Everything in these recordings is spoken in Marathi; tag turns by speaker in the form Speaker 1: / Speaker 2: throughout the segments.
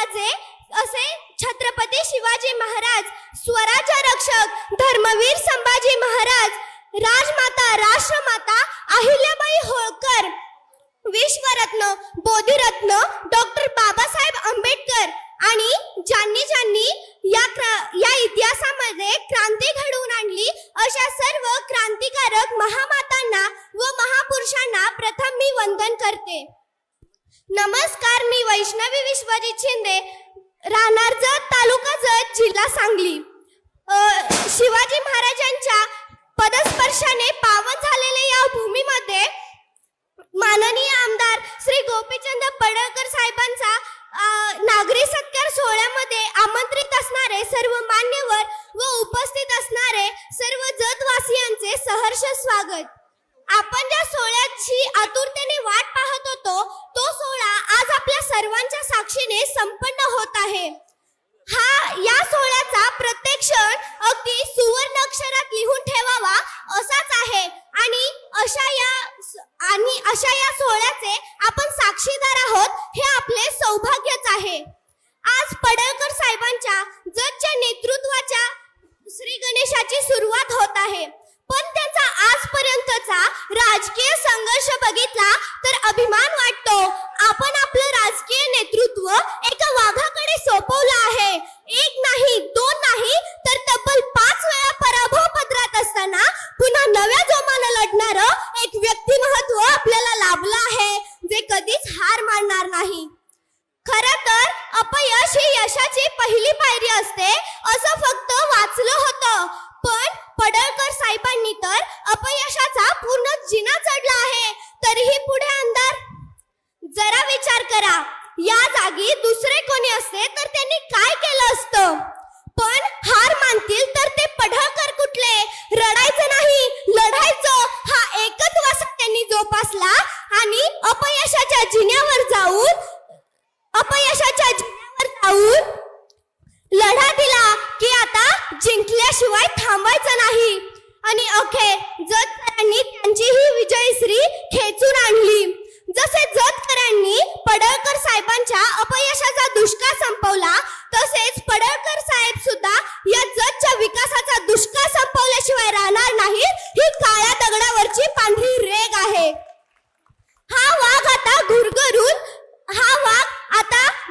Speaker 1: माझे असे छत्रपती शिवाजी महाराज, स्वराज्य रक्षक धर्मवीर संभाजी महाराज, राजमाता राष्ट्रमाता अहिल्याबाई होळकर, विश्वरत्न बोधिरत्न डॉक्टर बाबासाहेब आंबेडकर आणि ज्यांनी या इतिहासामध्ये क्रांती घडवून आणली अशा सर्व क्रांतिकारक महामातांना व महापुरुषांना प्रथम मी वंदन करते. नमस्कार, मी वैष्णवी विश्वजित शिंदे, राहणार जत, तालुका जत, जिल्हा सांगली. शिवाजी महाराजांच्या पदस्पर्शाने पावन झालेल्या या भूमीमध्ये माननीय आमदार श्री गोपीचंद पडळकर साहेबांचा नागरी सत्कार सोहळ्यामध्ये आमंत्रित असणारे सर्व मान्यवर व उपस्थित असणारे सर्व जतवासियांचे सहर्ष स्वागत. आपण ज्या सोहळ्याची आतुरतेने वाट पाहत होतो तो सोहळा आज आपल्या सर्वांच्या साक्षीने संपन्न होत आहे. या सोहळ्याचा प्रत्येक क्षण अगदी सुवर्ण अक्षरात लिहून ठेवावा असाच आहे आणि अशा या सोहळ्याचे आपण साक्षीदार आहोत हे आपले सौभाग्यच आहे. आज पडळकर साहेबांच्या जतच्या नेतृत्वाच्या श्री गणेशाची सुरुवात होत आहे, पण त्यांचा आजपर्यंतचा राजकीय संघर्ष बघितला तर अभिमान वाटतो. आपण आपलं राजकीय नेतृत्व एका वाघाकडे सोपवलं आहे. एक नाही, दोन नाही, तर तब्बल 5 वेळा पराभव पत्रात असताना पुन्हा नव्या जोमानं लढणारं एक व्यक्तिमत्व आपल्याला लाभलं आहे, जे कधीच हार मानणार नाही. खरं तर अपयश ही यशाची पहिली पायरी असते असं फक्त वाचलं होतं, पण पडळकर साहेबांनी तर अपयशाचा पूर्ण जिना चढला आहे, तरीही पुढे अंधार. जरा विचार करा, या जागी दुसरे कोणी असते तर त्यांनी काय केलं असतं, पण हार मानतील तर ते पडळकर कुठले. रडायचं नाही, लढायचं हा एकच वासा त्यांनी जोपासला आणि अपयशाच्या जिन्यावर जाऊन लढा दिला की आता जिंकल्याशिवाय थांबायचं नाही. आणि अखेर जतकरांनी त्यांची ही विजयश्री खेचून आणली. जसे जतकरांनी पडळकर साहेबांच्या अपयशाचा दुष्काळ संपवला, तसेच पडळकर साहेब सुद्धा या जतच्या विकासाचा दुष्काळ संपवल्याशिवाय राहणार नाही. ही काळ्या दगडावरची पांढरी रेग आहे. हा वाघ आता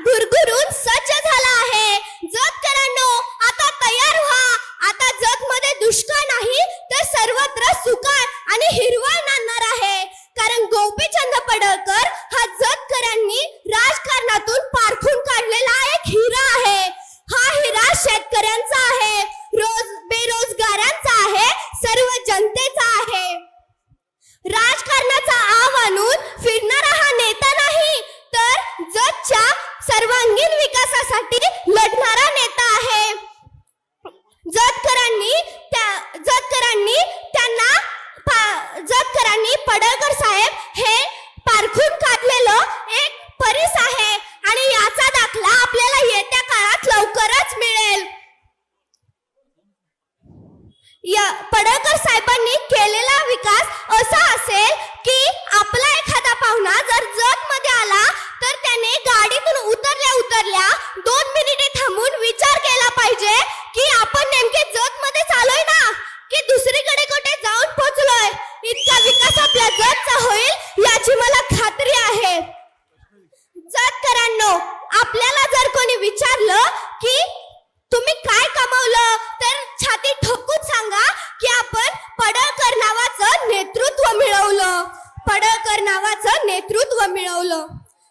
Speaker 1: गुरगुरून सज्ज झाला आहे. जतकरांनो, आता तयार व्हा. आता जतमध्ये दुष्काळ नाही तर सर्वत्र सुकाळ आणि हिरवळ नांदणार आहे, कारण गोपीचंद पडळकर हा जतकरांनी राजकारणातून पारखून काढलेला एक हिरा आहे. हा हिरा शेतकऱ्यांचा आहे, बेरोजगारांचा आहे, सर्व जनतेचा आहे. राजकारणाचा आव आणून फिरणारा हा नेता नाही, तर जतच्या सर्वांगीण विकासासाठी लढणारा नेता आहे. जतकरांनी पडळकर साहेब हे पारखून काढलेलं एक परिस आहे आणि याचा दाखला आपल्याला येत्या काळात लवकरच मिळेल. पडळकर साहेबांनी केलेला विकास असा असेल की आपला एखादा पाहुणा जर जत मध्ये आला तर त्याने गाडीतून उतरल्या 2 मिनिटे थांबून विचार केला पाहिजे की आपण नेमके जत मध्ये चालोय ना की दुसरीकडे कुठे जाऊन पोहोचलोय. इतका विकास आपल्या जतचा होईल याची मला खात्री आहे. जतकरांनो, आपल्याला जर कोणी विचारलं की तुम्ही काय कमावलं तर छाती ठोकून सांगा की आपण पडळकर नावाचं नेतृत्व मिळवलं.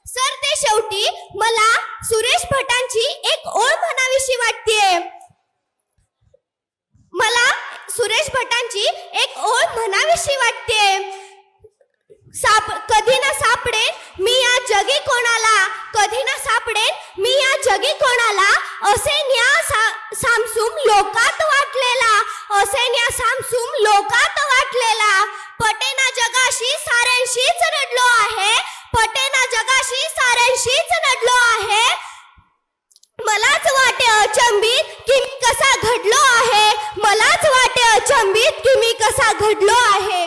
Speaker 1: सर, ते शेवटी मला सुरेश भटांची एक ओळ म्हणावीशी वाटते. कधी ना सापडेन मी या जगी कोणाला, असे न्या सामसूम लोकात वाटलेला. पटेना जगाशी साऱ्यांशीच नडलो आहे. मलाच वाटे अचंबित की मी कसा घडलो आहे.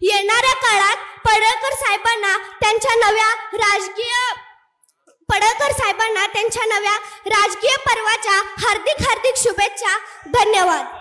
Speaker 1: येणाऱ्या काळात पडळकर साहेबांना त्यांच्या नव्या राजकीय आंबेडकर साहेबांना त्यांच्या नव्या राजकीय पर्वाच्या हार्दिक शुभेच्छा. धन्यवाद.